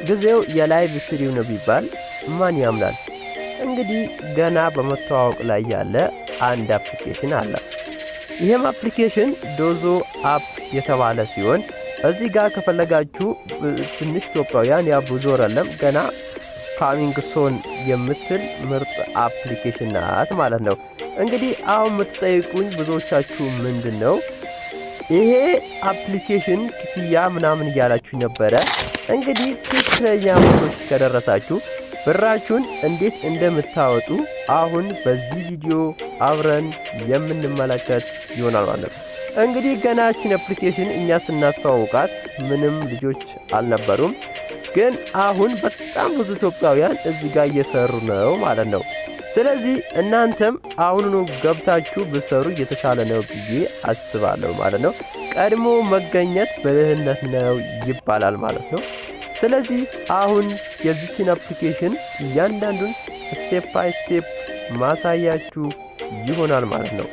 ጊዜው የላይቭ ስትሪም ነው ቢባል ማን ያምናል? እንግዲህ ገና በመተዋወቅ ላይ ያለ አንድ አፕሊኬሽን አለ። ይህም አፕሊኬሽን ዶዞ አፕ የተባለ ሲሆን እዚህ ጋር ከፈለጋችሁ ትንሽ ኢትዮጵያውያን ያ ብዙ አይደለም ገና ካሚንግ ሶን የምትል ምርጥ አፕሊኬሽን ናት ማለት ነው። እንግዲህ አሁን የምትጠይቁኝ ብዙዎቻችሁ ምንድነው ይሄ አፕሊኬሽን ክፍያ ምናምን እያላችሁ ነበረ። እንግዲህ ትክክለኛ ሞቶች ከደረሳችሁ ብራችሁን እንዴት እንደምታወጡ አሁን በዚህ ቪዲዮ አብረን የምንመለከት ይሆናል ማለት ነው። እንግዲህ ገናችን አፕሊኬሽን እኛ ስናስተዋውቃት ምንም ልጆች አልነበሩም፣ ግን አሁን በጣም ብዙ ኢትዮጵያውያን እዚህ ጋር እየሰሩ ነው ማለት ነው። ስለዚህ እናንተም አሁኑኑ ገብታችሁ ብሰሩ የተሻለ ነው ብዬ አስባለሁ ማለት ነው። ቀድሞ መገኘት ብልህነት ነው ይባላል ማለት ነው። ስለዚህ አሁን የዚችን አፕሊኬሽን እያንዳንዱን ስቴፕ ባይ ስቴፕ ማሳያችሁ ይሆናል ማለት ነው።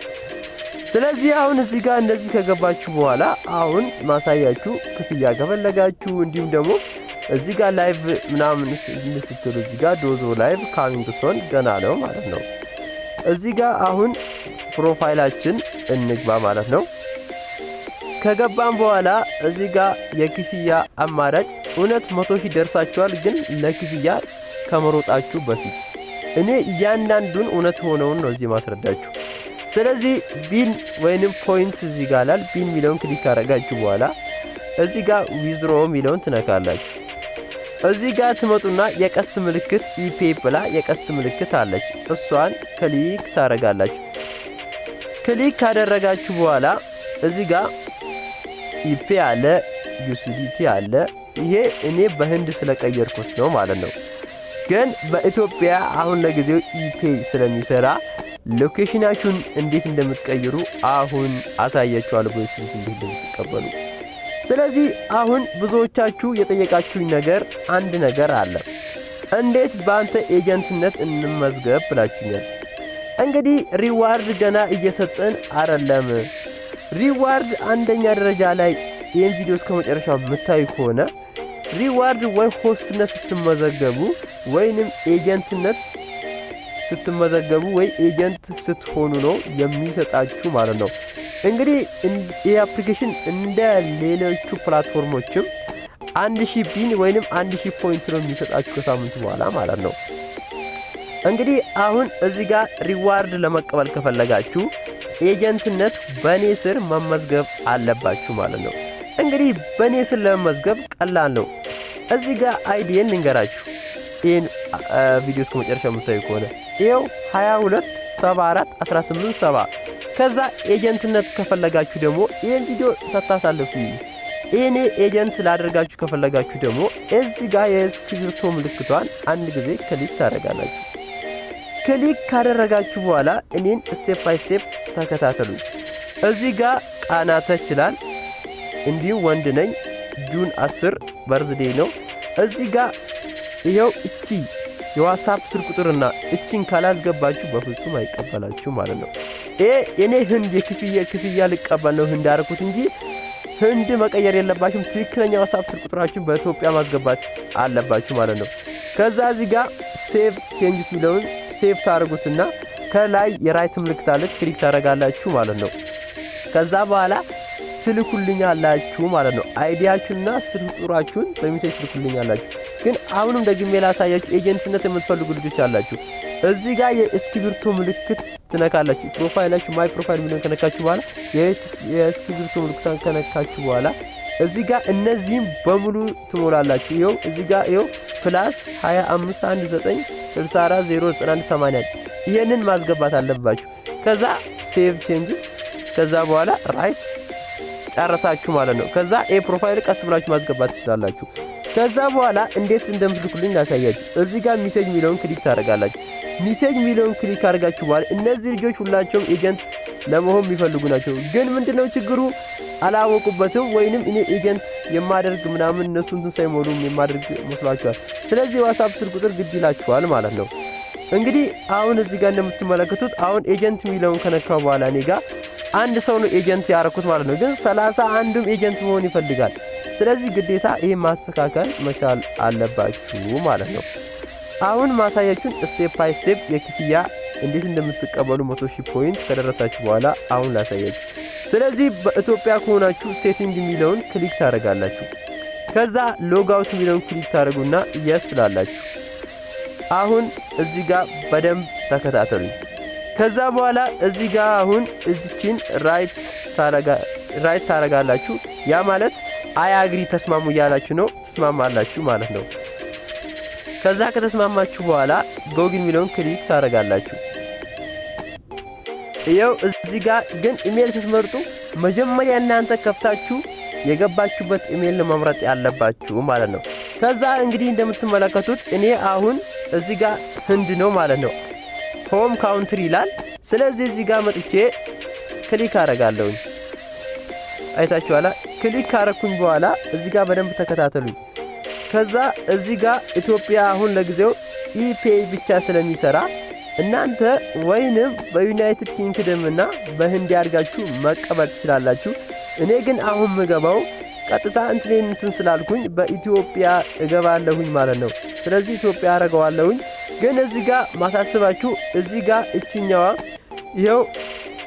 ስለዚህ አሁን እዚህ ጋር እንደዚህ ከገባችሁ በኋላ አሁን ማሳያችሁ ክፍያ ከፈለጋችሁ እንዲሁም ደግሞ እዚህ ጋር ላይቭ ምናምን ስትሉ እዚህ ጋር ዶዞ ላይቭ ካሚንግ ሶን ገና ነው ማለት ነው። እዚህ ጋር አሁን ፕሮፋይላችን እንግባ ማለት ነው። ከገባን በኋላ እዚህ ጋር የክፍያ አማራጭ እውነት 100,000 ደርሳችኋል፣ ግን ለክፍያ ከመሮጣችሁ በፊት እኔ እያንዳንዱን እውነት ሆነውን ነው እዚህ ማስረዳችሁ። ስለዚህ ቢን ወይንም ፖይንት እዚህ ጋር ላል ቢን ሚለውን ክሊክ አደረጋችሁ በኋላ እዚህ ጋር ዊዝድሮ ሚለውን ትነካላችሁ። እዚህ ጋር ትመጡና የቀስ ምልክት ኢፔ ብላ የቀስ ምልክት አለች፣ እሷን ክሊክ ታደርጋላችሁ። ክሊክ ካደረጋችሁ በኋላ እዚህ ጋር ኢፔ አለ፣ ዩሲዲቲ አለ። ይሄ እኔ በህንድ ስለቀየርኩት ነው ማለት ነው። ግን በኢትዮጵያ አሁን ለጊዜው ኢፔ ስለሚሰራ ሎኬሽናችሁን እንዴት እንደምትቀይሩ አሁን አሳያችኋለሁ፣ በስልክ እንዴት እንደምትቀበሉ። ስለዚህ አሁን ብዙዎቻችሁ የጠየቃችሁኝ ነገር አንድ ነገር አለ። እንዴት በአንተ ኤጀንትነት እንመዝገብ ብላችሁኛል። እንግዲህ ሪዋርድ ገና እየሰጠን አይደለም። ሪዋርድ አንደኛ ደረጃ ላይ ይህን ቪዲዮ እስከ መጨረሻው የምታዩ ከሆነ ሪዋርድ ወይ ሆስትነት ስትመዘገቡ ወይንም ኤጀንትነት ስትመዘገቡ ወይ ኤጀንት ስትሆኑ ነው የሚሰጣችሁ ማለት ነው። እንግዲህ ይህ አፕሊኬሽን እንደ ሌሎቹ ፕላትፎርሞችም 1000 ቢን ወይንም 1000 ፖይንት ነው የሚሰጣችሁ ከሳምንቱ በኋላ ማለት ነው። እንግዲህ አሁን እዚህ ጋር ሪዋርድ ለመቀበል ከፈለጋችሁ ኤጀንትነት በኔ ስር መመዝገብ አለባችሁ ማለት ነው። እንግዲህ በኔ ስር ለመመዝገብ ቀላል ነው። እዚህ ጋር አይዲን ልንገራችሁ። ይህን ቪዲዮ እስከ መጨረሻ የምታዩ ከሆነ ይኸው 22741870። ከዛ ኤጀንትነት ከፈለጋችሁ ደግሞ ይህን ቪዲዮ ሳታሳልፉ ይህኔ ኤጀንት ላደርጋችሁ ከፈለጋችሁ ደግሞ እዚህ ጋር የእስክሪብቶ ምልክቷን አንድ ጊዜ ክሊክ ታደርጋላችሁ። ክሊክ ካደረጋችሁ በኋላ እኔን ስቴፕ ባይ ስቴፕ ተከታተሉ። እዚህ ጋር ቃናተ ይችላል፣ እንዲሁም ወንድ ነኝ፣ ጁን 10 በርዝዴ ነው። እዚህ ጋር ይኸው እቺ የዋትስአፕ ስልክ ቁጥርና እቺን ካላስገባችሁ በፍጹም አይቀበላችሁ ማለት ነው። እኔ ህንድ የክፍያ ልቀበል ነው ህንድ ያደረኩት እንጂ ህንድ መቀየር የለባችሁም። ትክክለኛ ዋትስአፕ ስልክ ቁጥራችሁን በኢትዮጵያ ማስገባት አለባችሁ ማለት ነው። ከዛ እዚህ ጋር ሴቭ ቼንጅስ ሚለውን ሴቭ ታደርጉትና ከላይ የራይት ምልክት አለች፣ ክሊክ ታደርጋላችሁ ማለት ነው። ከዛ በኋላ ትልኩልኛላችሁ ማለት ነው። አይዲያችሁና ስልክ ቁጥራችሁን በሚሴጅ ትልኩልኛላችሁ። ግን አሁንም ደግሜ ላሳያችሁ፣ ኤጀንትነት የምትፈልጉ ልጆች አላችሁ። እዚህ ጋር የእስክሪብቶ ምልክት ትነካላችሁ። ፕሮፋይላችሁ ማይ ፕሮፋይል ሚለውን ከነካችሁ በኋላ የእስክሪብቶ ምልክቷን ከነካችሁ በኋላ እዚህ ጋር እነዚህም በሙሉ ትሞላላችሁ። ይኸው እዚህ ጋር ይኸው ፕላስ 2519640980 ይሄንን ማስገባት አለባችሁ። ከዛ ሴቭ ቼንጅስ፣ ከዛ በኋላ ራይት ጨረሳችሁ ማለት ነው። ከዛ ፕሮፋይል ቀስ ብላችሁ ማስገባት ትችላላችሁ። ከዛ በኋላ እንዴት እንደምትልኩልኝ ላሳያችሁ። እዚህ ጋር ሚሴጅ ሚለውን ክሊክ ታደርጋላችሁ። ሚሴጅ ሚለውን ክሊክ አድርጋችሁ በኋላ እነዚህ ልጆች ሁላቸውም ኤጀንት ለመሆን የሚፈልጉ ናቸው። ግን ምንድነው ችግሩ? አላወቁበትም፣ ወይንም እኔ ኤጀንት የማደርግ ምናምን እነሱ እንትን ሳይሞሉም የማደርግ መስሏቸዋል። ስለዚህ ዋትስአፕ ስልክ ቁጥር ግድ ይላችኋል ማለት ነው። እንግዲህ አሁን እዚህ ጋር እንደምትመለከቱት አሁን ኤጀንት ሚለውን ከነካው በኋላ እኔ ጋር አንድ ሰው ነው ኤጀንት ያደረኩት ማለት ነው። ግን 31ም ኤጀንት መሆን ይፈልጋል። ስለዚህ ግዴታ ይሄ ማስተካከል መቻል አለባችሁ ማለት ነው። አሁን ማሳያችሁን ስቴፕ ባይ ስቴፕ የክፍያ እንዴት እንደምትቀበሉ 100,000 ፖይንት ከደረሳችሁ በኋላ አሁን ላሳያችሁ። ስለዚህ በኢትዮጵያ ከሆናችሁ ሴቲንግ የሚለውን ክሊክ ታደርጋላችሁ። ከዛ ሎግ አውት የሚለውን ክሊክ ታደርጉና የስ ትላላችሁ። አሁን እዚህ ጋር በደንብ ተከታተሉኝ። ከዛ በኋላ እዚህ ጋር አሁን እዚችን ራይት ታረጋላችሁ። ያ ማለት አይ አግሪ ተስማሙ እያላችሁ ነው። ተስማማላችሁ ማለት ነው። ከዛ ከተስማማችሁ በኋላ ጎግል የሚለውን ክሊክ ታረጋላችሁ። ይኸው እዚህ ጋር ግን ኢሜል ስትመርጡ መጀመሪያ እናንተ ከፍታችሁ የገባችሁበት ኢሜል መምረጥ ያለባችሁ ማለት ነው። ከዛ እንግዲህ እንደምትመለከቱት እኔ አሁን እዚህ ጋር ህንድ ነው ማለት ነው። ሆም ካውንትሪ ይላል። ስለዚህ እዚህ ጋር መጥቼ ክሊክ አረጋለሁኝ። አይታችኋላ። ክሊክ ካረኩኝ በኋላ እዚህ ጋር በደንብ ተከታተሉኝ። ከዛ እዚህ ጋር ኢትዮጵያ አሁን ለጊዜው ኢፔይ ብቻ ስለሚሰራ እናንተ ወይንም በዩናይትድ ኪንግደም እና በህንድ ያድርጋችሁ መቀበል ትችላላችሁ። እኔ ግን አሁን ምገባው ቀጥታ እንትን ስላልኩኝ በኢትዮጵያ እገባለሁኝ ማለት ነው። ስለዚህ ኢትዮጵያ አረጋዋለሁኝ። ግን እዚህ ጋር ማሳስባችሁ እዚህ ጋር እቺኛዋ ይሄው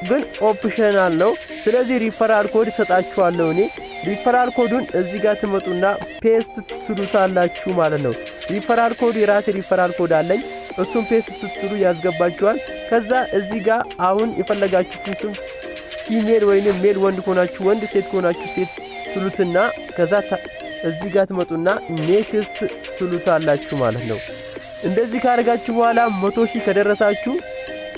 ግን ኦፕሽናል ነው። ስለዚህ ሪፈራል ኮድ ሰጣችኋለሁ። እኔ ሪፈራል ኮዱን እዚህ ጋር ትመጡና ፔስት ትሉታላችሁ ማለት ነው። ሪፈራል ኮድ የራሴ ሪፈራል ኮድ አለኝ። እሱም ፔስት ስትሉ ያስገባችኋል። ከዛ እዚህ ጋር አሁን የፈለጋችሁትን ስም ፊሜል ወይንም ሜል፣ ወንድ ከሆናችሁ ወንድ፣ ሴት ከሆናችሁ ሴት ትሉትና ከዛ እዚህ ጋር ትመጡና ኔክስት ትሉታላችሁ ማለት ነው። እንደዚህ ካደረጋችሁ በኋላ 100,000 ከደረሳችሁ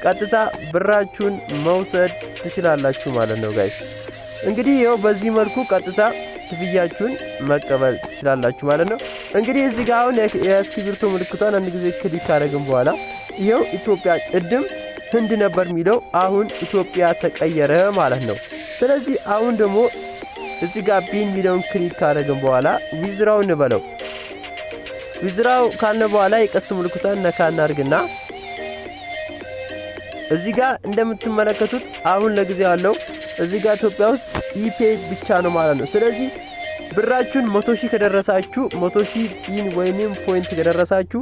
ቀጥታ ብራችሁን መውሰድ ትችላላችሁ ማለት ነው ጋይስ። እንግዲህ ይኸው በዚህ መልኩ ቀጥታ ክፍያችሁን መቀበል ትችላላችሁ ማለት ነው። እንግዲህ እዚህ ጋር አሁን የእስክሪብቶ ምልክቷን አንድ ጊዜ ክሊክ ካደረግን በኋላ ይኸው ኢትዮጵያ ቅድም ህንድ ነበር የሚለው አሁን ኢትዮጵያ ተቀየረ ማለት ነው። ስለዚህ አሁን ደግሞ እዚህ ጋር ቢን የሚለውን ክሊክ ካደረግን በኋላ ዊዝራው እንበለው። ዊዝራው ካልን በኋላ የቀስ ምልክቷን ነካ እናድርግና እዚህ ጋር እንደምትመለከቱት አሁን ለጊዜው ያለው እዚህ ጋር ኢትዮጵያ ውስጥ ኢፔይ ብቻ ነው ማለት ነው። ስለዚህ ብራችሁን 100,000 ከደረሳችሁ 100,000 ቢን ወይንም ፖይንት ከደረሳችሁ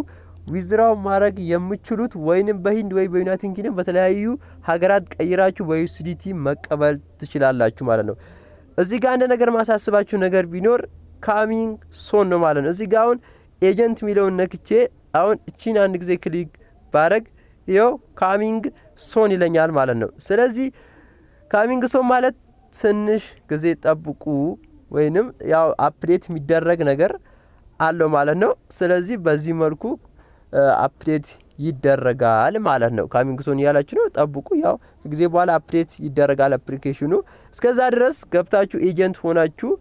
ዊዝራው ማድረግ የምትችሉት ወይንም በሂንድ ወይ በዩናይትድ ኪንግደም በተለያዩ ሀገራት ቀይራችሁ በዩኤስዲቲ መቀበል ትችላላችሁ ማለት ነው። እዚህ ጋር አንድ ነገር ማሳስባችሁ ነገር ቢኖር ካሚንግ ሶን ነው ማለት ነው። እዚህ ጋር አሁን ኤጀንት የሚለውን ነክቼ አሁን እቺን አንድ ጊዜ ክሊክ ባረግ ይኸው ካሚንግ ሶን ይለኛል ማለት ነው። ስለዚህ ካሚንግ ሶን ማለት ትንሽ ጊዜ ጠብቁ ወይንም ያው አፕዴት የሚደረግ ነገር አለው ማለት ነው። ስለዚህ በዚህ መልኩ አፕዴት ይደረጋል ማለት ነው። ካሚንግ ሶን ያላችሁ ነው ጠብቁ። ያው ጊዜ በኋላ አፕዴት ይደረጋል አፕሊኬሽኑ። እስከዛ ድረስ ገብታችሁ ኤጀንት ሆናችሁ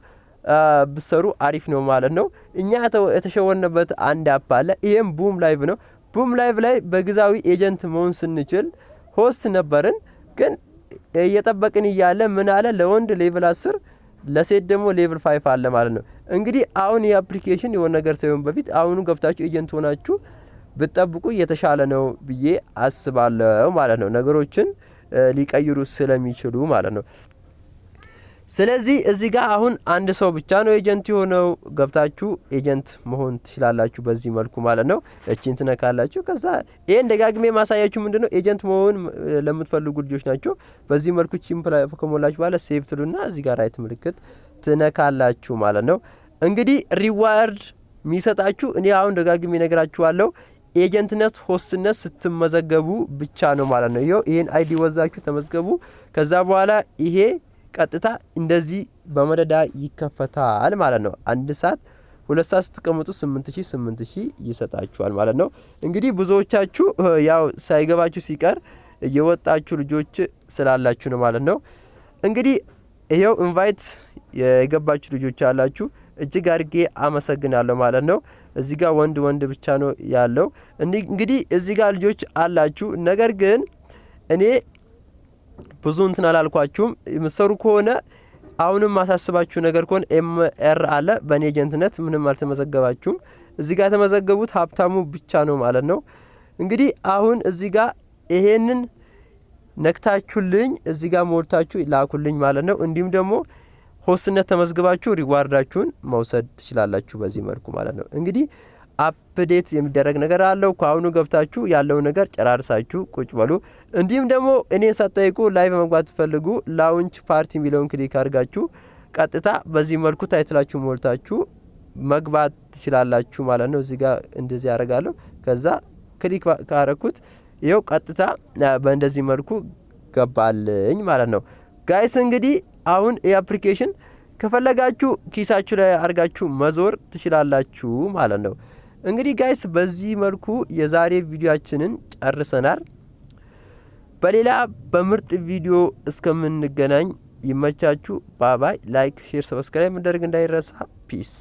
ብሰሩ አሪፍ ነው ማለት ነው። እኛ የተሸወነበት አንድ አፕ አለ። ይሄም ቡም ላይቭ ነው። ቡም ላይቭ ላይ በግዛዊ ኤጀንት መሆን ስንችል ሆስት ነበርን። ግን እየጠበቅን እያለ ምን አለ ለወንድ ሌቭል 10 ለሴት ደግሞ ሌቭል 5 አለ ማለት ነው። እንግዲህ አሁን የአፕሊኬሽን የሆነ ነገር ሳይሆን በፊት አሁኑ ገብታችሁ ኤጀንት ሆናችሁ ብትጠብቁ የተሻለ ነው ብዬ አስባለሁ ማለት ነው። ነገሮችን ሊቀይሩ ስለሚችሉ ማለት ነው። ስለዚህ እዚህ ጋር አሁን አንድ ሰው ብቻ ነው ኤጀንት የሆነው። ገብታችሁ ኤጀንት መሆን ትችላላችሁ በዚህ መልኩ ማለት ነው። እቺን ትነካላችሁ። ከዛ ይሄን ደጋግሜ ማሳያችሁ ምንድነው ኤጀንት መሆን ለምትፈልጉ ልጆች ናቸው። በዚህ መልኩ ቺምፕላይ ከሞላችሁ በኋላ ሴቭ ትሉና እዚህ ጋር ራይት ምልክት ትነካላችሁ ማለት ነው። እንግዲህ ሪዋርድ የሚሰጣችሁ እኔ አሁን ደጋግሜ ነግራችኋለሁ ኤጀንትነት ሆስትነት ስትመዘገቡ ብቻ ነው ማለት ነው። ይሄን አይዲ ወዛችሁ ተመዝገቡ። ከዛ በኋላ ይሄ ቀጥታ እንደዚህ በመደዳ ይከፈታል ማለት ነው። 1 ሰዓት 2 ሰዓት ስትቀመጡ 8000 ይሰጣችኋል ማለት ነው። እንግዲህ ብዙዎቻችሁ ያው ሳይገባችሁ ሲቀር እየወጣችሁ ልጆች ስላላችሁ ነው ማለት ነው። እንግዲህ ይሄው ኢንቫይት የገባችሁ ልጆች አላችሁ እጅግ አድርጌ አመሰግናለሁ ማለት ነው። እዚህ ጋር ወንድ ብቻ ነው ያለው። እንግዲህ እዚህ ጋር ልጆች አላችሁ። ነገር ግን እኔ ብዙ እንትን አላልኳችሁም። የምትሰሩ ከሆነ አሁንም ማሳስባችሁ ነገር ከሆነ ኤምአር አለ። በኔ ኤጀንትነት ምንም አልተመዘገባችሁም። እዚህ ጋር ተመዘገቡት ሀብታሙ ብቻ ነው ማለት ነው። እንግዲህ አሁን እዚህ ጋር ይሄንን ነክታችሁልኝ እዚህ ጋር ሞልታችሁ ላኩልኝ ማለት ነው። እንዲሁም ደግሞ ሆስትነት ተመዝግባችሁ ሪዋርዳችሁን መውሰድ ትችላላችሁ በዚህ መልኩ ማለት ነው። እንግዲህ አፕዴት የሚደረግ ነገር አለው። ከአሁኑ ገብታችሁ ያለው ነገር ጨራርሳችሁ ቁጭ በሉ። እንዲሁም ደግሞ እኔን ሳትጠይቁ ላይቭ መግባት ትፈልጉ ላውንች ፓርቲ የሚለውን ክሊክ አድርጋችሁ ቀጥታ በዚህ መልኩ ታይትላችሁ ሞልታችሁ መግባት ትችላላችሁ ማለት ነው። እዚህ ጋር እንደዚህ ያደርጋለሁ። ከዛ ክሊክ ካረኩት ይኸው ቀጥታ በእንደዚህ መልኩ ገባልኝ ማለት ነው። ጋይስ እንግዲህ አሁን የአፕሊኬሽን ከፈለጋችሁ ኪሳችሁ ላይ አድርጋችሁ መዞር ትችላላችሁ ማለት ነው። እንግዲህ ጋይስ በዚህ መልኩ የዛሬ ቪዲዮአችንን ጨርሰናል። በሌላ በምርጥ ቪዲዮ እስከምንገናኝ ይመቻችሁ። ባባይ። ላይክ፣ ሼር፣ ሰብስክራይብ ማድረግ እንዳይረሳ። ፒስ